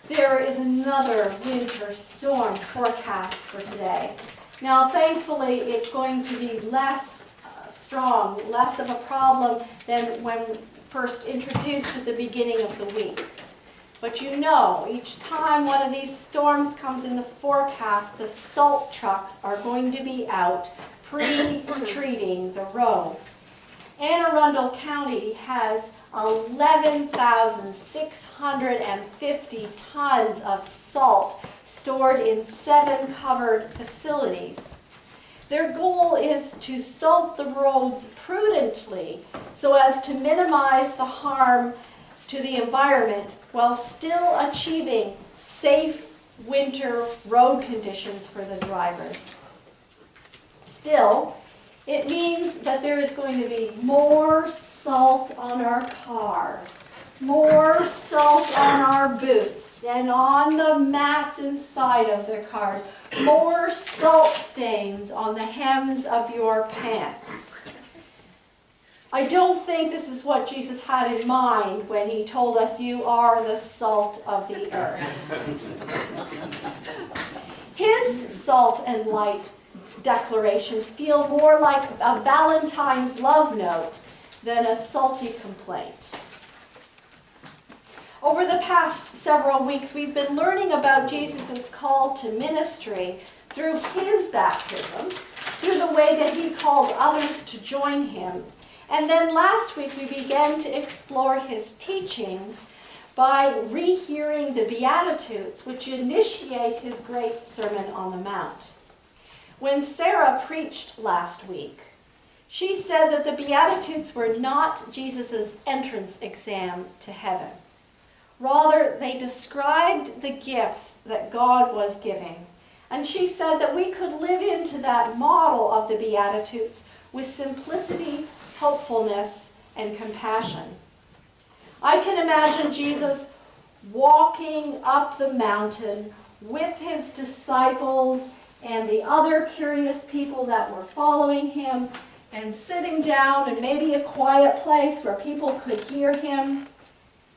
There is another winter storm forecast for today. Now, thankfully, it's going to be less strong, less of a problem than when first introduced at the beginning of the week. But you know, each time one of these storms comes in the forecast, the salt trucks are going to be out pre-treating the roads. Anne Arundel County has 11,650 tons of salt stored in 7 covered facilities. Their goal is to salt the roads prudently so as to minimize the harm to the environment while still achieving safe winter road conditions for the drivers. Still, it means that there is going to be more salt on our cars, more salt on our boots and on the mats inside of their cars, more salt stains on the hems of your pants. I don't think this is what Jesus had in mind when he told us, "You are the salt of the earth." His salt and light declarations feel more like a Valentine's love note than a salty complaint. Over the past several weeks, we've been learning about Jesus' call to ministry through his baptism, through the way that he called others to join him. And then last week, we began to explore his teachings by rehearing the Beatitudes, which initiate his great Sermon on the Mount. When Sarah preached last week, she said that the Beatitudes were not Jesus' entrance exam to heaven. Rather, they described the gifts that God was giving. And she said that we could live into that model of the Beatitudes with simplicity, hopefulness, and compassion. I can imagine Jesus walking up the mountain with his disciples and the other curious people that were following him, and sitting down in maybe a quiet place where people could hear him,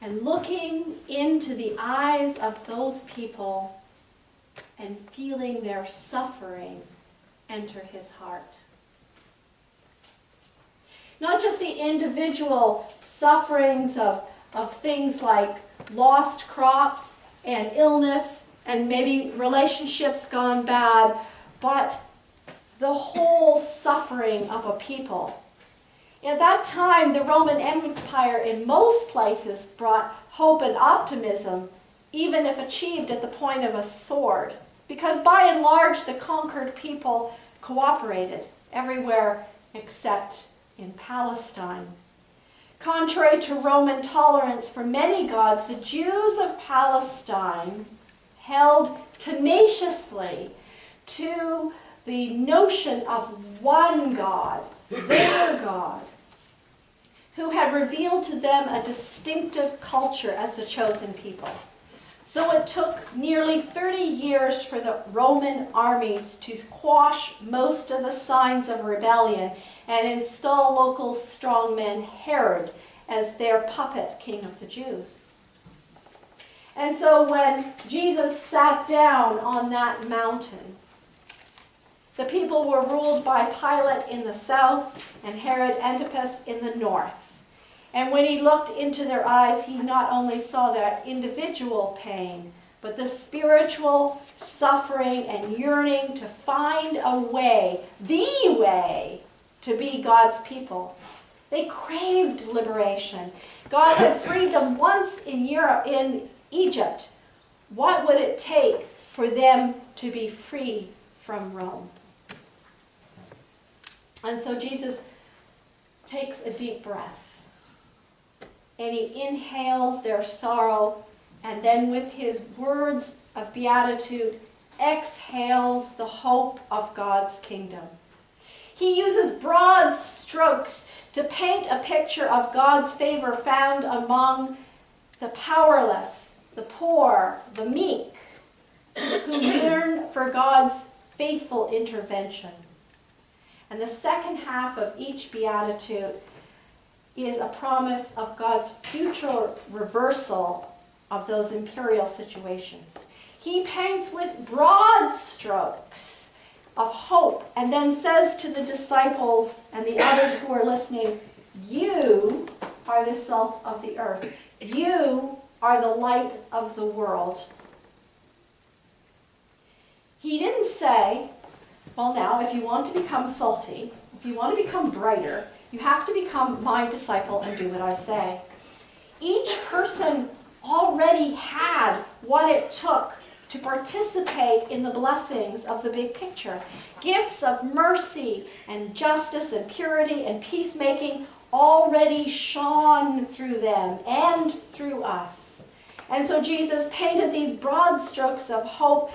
and looking into the eyes of those people and feeling their suffering enter his heart. Not just the individual sufferings of things like lost crops and illness and maybe relationships gone bad, but the whole suffering of a people. At that time, the Roman Empire in most places brought hope and optimism, even if achieved at the point of a sword, because by and large the conquered people cooperated everywhere except in Palestine. Contrary to Roman tolerance for many gods, the Jews of Palestine held tenaciously to the notion of one God, their God, who had revealed to them a distinctive culture as the chosen people. So it took nearly 30 years for the Roman armies to quash most of the signs of rebellion and install local strongman Herod as their puppet king of the Jews. And so when Jesus sat down on that mountain, the people were ruled by Pilate in the south and Herod Antipas in the north. And when he looked into their eyes, he not only saw their individual pain, but the spiritual suffering and yearning to find a way, the way, to be God's people. They craved liberation. God had freed them once in Egypt. What would it take for them to be free from Rome? And so Jesus takes a deep breath. And he inhales their sorrow, and then with his words of beatitude, exhales the hope of God's kingdom. He uses broad strokes to paint a picture of God's favor found among the powerless, the poor, the meek, who yearn for God's faithful intervention. And the second half of each beatitude is a promise of God's future reversal of those imperial situations. He paints with broad strokes of hope and then says to the disciples and the others who are listening, you are the salt of the earth. You are the light of the world. He didn't say, well now, if you want to become salty, if you want to become brighter, you have to become my disciple and do what I say. Each person already had what it took to participate in the blessings of the big picture. Gifts of mercy and justice and purity and peacemaking already shone through them and through us. And so Jesus painted these broad strokes of hope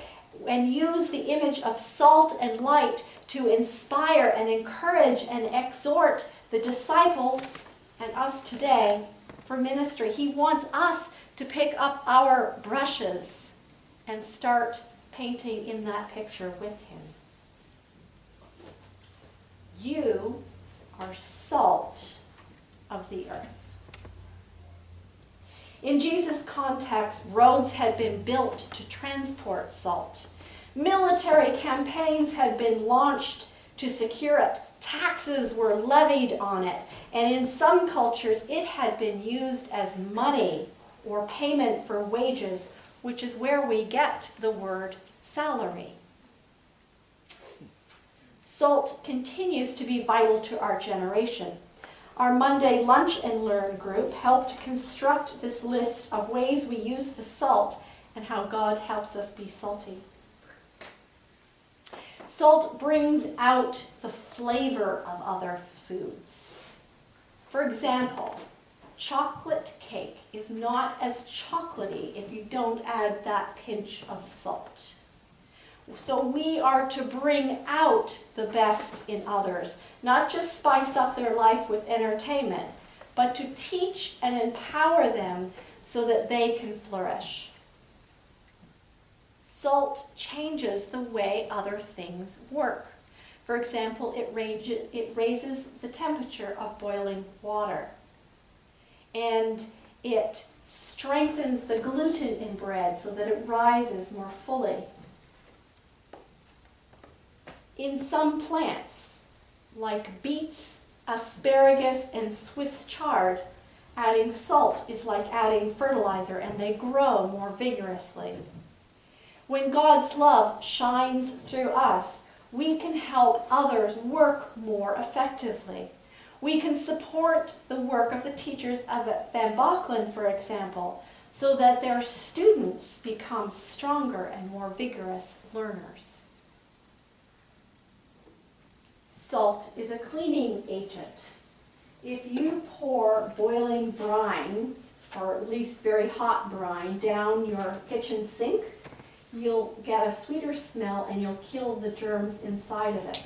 and used the image of salt and light to inspire and encourage and exhort the disciples and us today for ministry. He wants us to pick up our brushes and start painting in that picture with him. You are salt of the earth. In Jesus' context, roads had been built to transport salt. Military campaigns had been launched to secure it. Taxes were levied on it. And in some cultures, it had been used as money or payment for wages, which is where we get the word salary. Salt continues to be vital to our generation. Our Monday Lunch and Learn group helped construct this list of ways we use the salt and how God helps us be salty. Salt brings out the flavor of other foods. For example, chocolate cake is not as chocolatey if you don't add that pinch of salt. So we are to bring out the best in others, not just spice up their life with entertainment, but to teach and empower them so that they can flourish. Salt changes the way other things work. For example, it raises the temperature of boiling water. And it strengthens the gluten in bread so that it rises more fully. In some plants, like beets, asparagus, and Swiss chard, adding salt is like adding fertilizer, and they grow more vigorously. When God's love shines through us, we can help others work more effectively. We can support the work of the teachers of Van Bachlen, for example, so that their students become stronger and more vigorous learners. Salt is a cleaning agent. If you pour boiling brine, or at least very hot brine, down your kitchen sink, you'll get a sweeter smell and you'll kill the germs inside of it.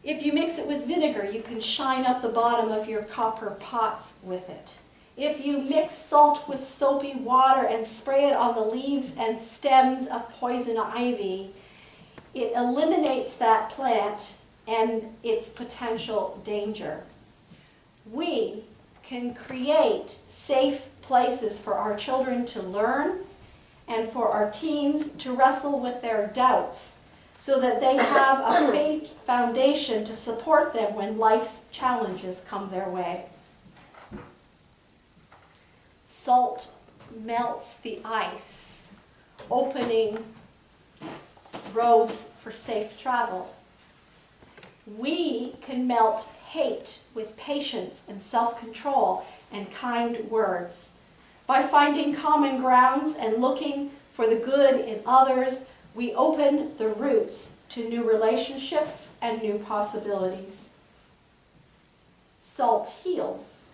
If you mix it with vinegar, you can shine up the bottom of your copper pots with it. If you mix salt with soapy water and spray it on the leaves and stems of poison ivy, it eliminates that plant and its potential danger. We can create safe places for our children to learn and for our teens to wrestle with their doubts so that they have a faith foundation to support them when life's challenges come their way. Salt melts the ice, opening roads for safe travel. We can melt hate with patience and self-control and kind words. By finding common grounds and looking for the good in others, we open the routes to new relationships and new possibilities. Salt heals.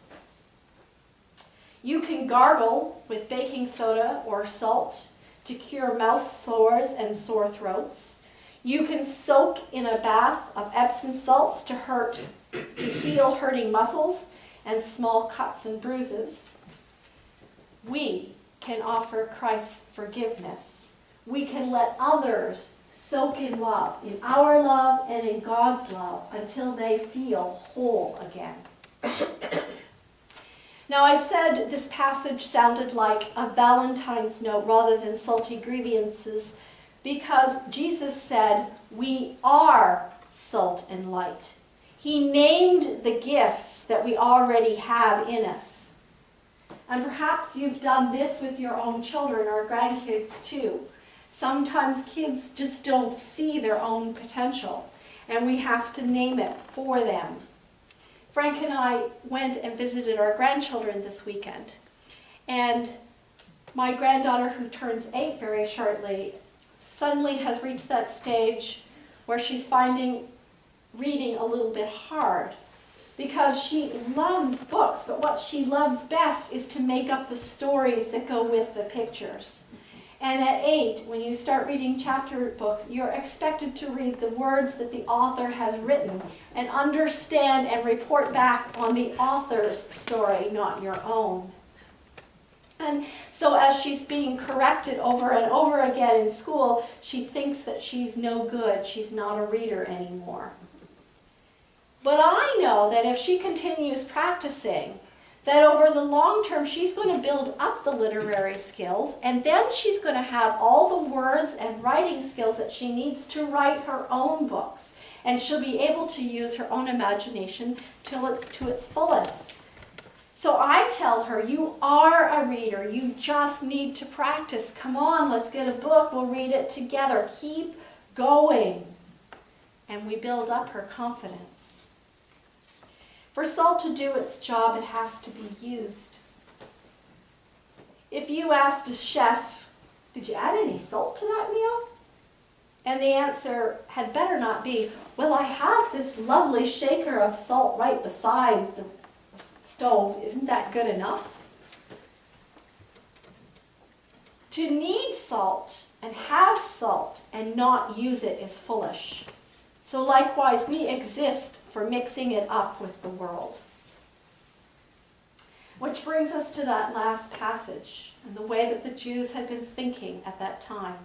You can gargle with baking soda or salt to cure mouth sores and sore throats. You can soak in a bath of Epsom salts to heal hurting muscles and small cuts and bruises. We can offer Christ's forgiveness. We can let others soak in love, in our love and in God's love, until they feel whole again. Now, I said this passage sounded like a Valentine's note rather than salty grievances because Jesus said we are salt and light. He named the gifts that we already have in us. And perhaps you've done this with your own children or grandkids too. Sometimes kids just don't see their own potential, and we have to name it for them. Frank and I went and visited our grandchildren this weekend. And my granddaughter, who turns 8 very shortly, suddenly has reached that stage where she's finding reading a little bit hard because she loves books, but what she loves best is to make up the stories that go with the pictures. And at 8, when you start reading chapter books, you're expected to read the words that the author has written and understand and report back on the author's story, not your own. And so as she's being corrected over and over again in school, she thinks that she's no good, she's not a reader anymore. But I know that if she continues practicing, that over the long term, she's going to build up the literary skills, and then she's going to have all the words and writing skills that she needs to write her own books. And she'll be able to use her own imagination to its fullest. So I tell her, you are a reader. You just need to practice. Come on, let's get a book. We'll read it together. Keep going. And we build up her confidence. For salt to do its job, it has to be used. If you asked a chef, did you add any salt to that meal? And the answer had better not be, well, I have this lovely shaker of salt right beside the stove. Isn't that good enough? To need salt and have salt and not use it is foolish. So likewise, we exist for mixing it up with the world. Which brings us to that last passage and the way that the Jews had been thinking at that time.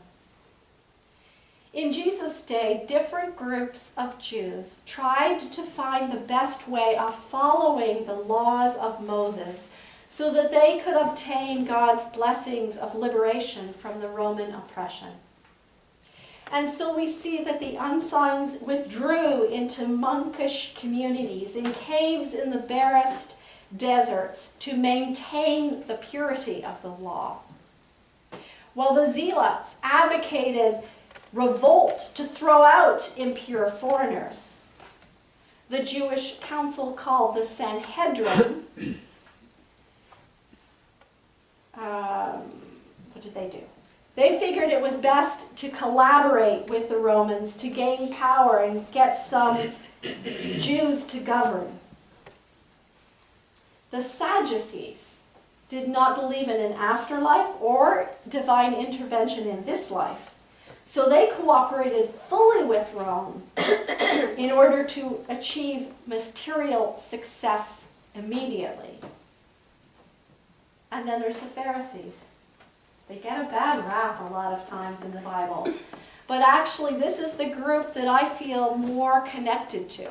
In Jesus' day, different groups of Jews tried to find the best way of following the laws of Moses so that they could obtain God's blessings of liberation from the Roman oppression. And so we see that the unsigns withdrew into monkish communities, in caves in the barest deserts, to maintain the purity of the law. While the zealots advocated revolt to throw out impure foreigners, the Jewish council called the Sanhedrin, what did they do? They figured it was best to collaborate with the Romans to gain power and get some Jews to govern. The Sadducees did not believe in an afterlife or divine intervention in this life, so they cooperated fully with Rome in order to achieve material success immediately. And then there's the Pharisees. They get a bad rap a lot of times in the Bible. But actually, this is the group that I feel more connected to.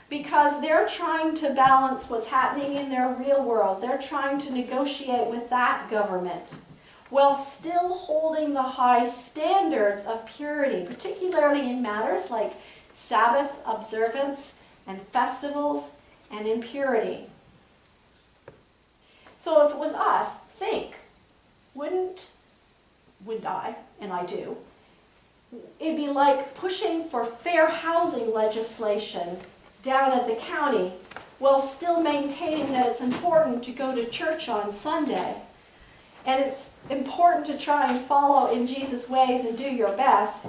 Because they're trying to balance what's happening in their real world. They're trying to negotiate with that government while still holding the high standards of purity, particularly in matters like Sabbath observance and festivals and impurity. So if it was us, think, wouldn't I, and I do, it'd be like pushing for fair housing legislation down at the county while still maintaining that it's important to go to church on Sunday. And it's important to try and follow in Jesus' ways and do your best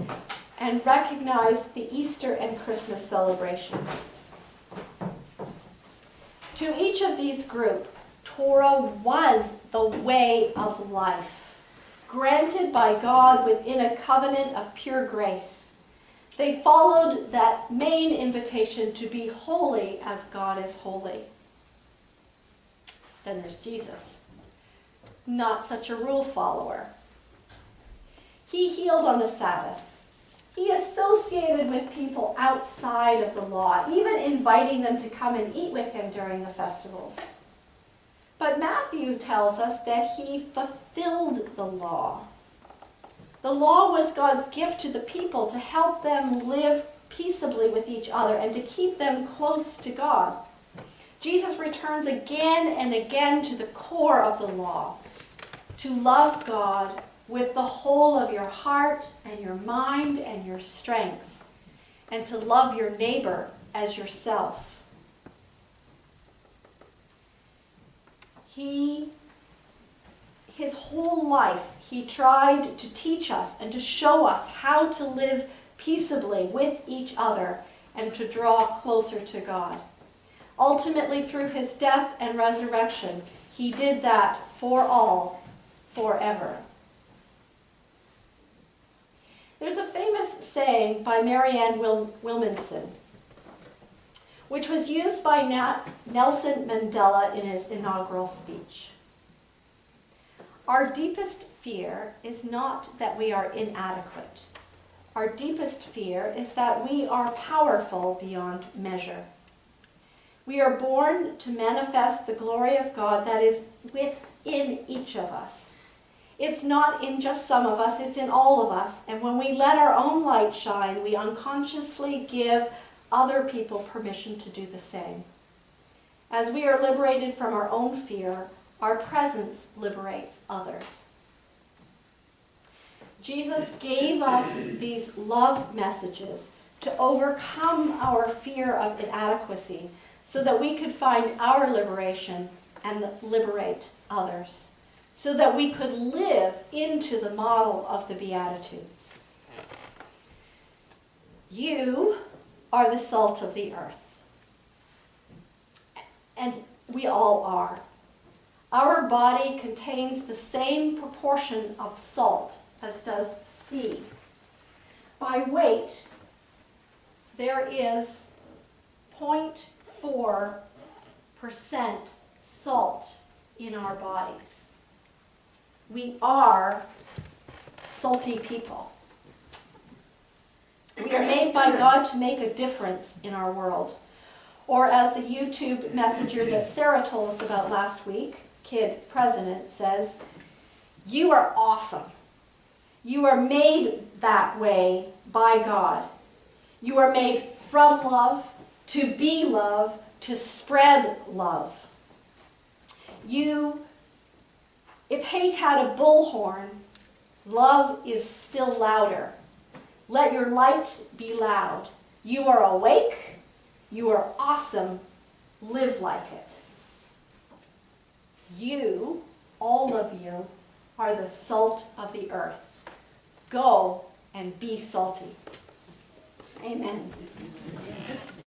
and recognize the Easter and Christmas celebrations. To each of these groups, Torah was the way of life, granted by God within a covenant of pure grace. They followed that main invitation to be holy as God is holy. Then there's Jesus, not such a rule follower. He healed on the Sabbath. He associated with people outside of the law, even inviting them to come and eat with him during the festivals. But Matthew tells us that he fulfilled the law. The law was God's gift to the people to help them live peaceably with each other and to keep them close to God. Jesus returns again and again to the core of the law, to love God with the whole of your heart and your mind and your strength, and to love your neighbor as yourself. His whole life, he tried to teach us and to show us how to live peaceably with each other and to draw closer to God. Ultimately, through his death and resurrection, he did that for all, forever. There's a famous saying by Marianne Williamson, which was used by Nelson Mandela in his inaugural speech. Our deepest fear is not that we are inadequate. Our deepest fear is that we are powerful beyond measure. We are born to manifest the glory of God that is within each of us. It's not in just some of us, it's in all of us. And when we let our own light shine, we unconsciously give other people permission to do the same. As we are liberated from our own fear, our presence liberates others. Jesus gave us these love messages to overcome our fear of inadequacy so that we could find our liberation and liberate others, so that we could live into the model of the Beatitudes. You are the salt of the earth. And we all are. Our body contains the same proportion of salt as does sea. By weight, there is 0.4% salt in our bodies. We are salty people. We are made by God to make a difference in our world. Or as the YouTube messenger that Sarah told us about last week, Kid President, says, you are awesome. You are made that way by God. You are made from love, to be love, to spread love. If hate had a bullhorn, love is still louder. Let your light be loud. You are awake. You are awesome. Live like it. You, all of you, are the salt of the earth. Go and be salty. Amen.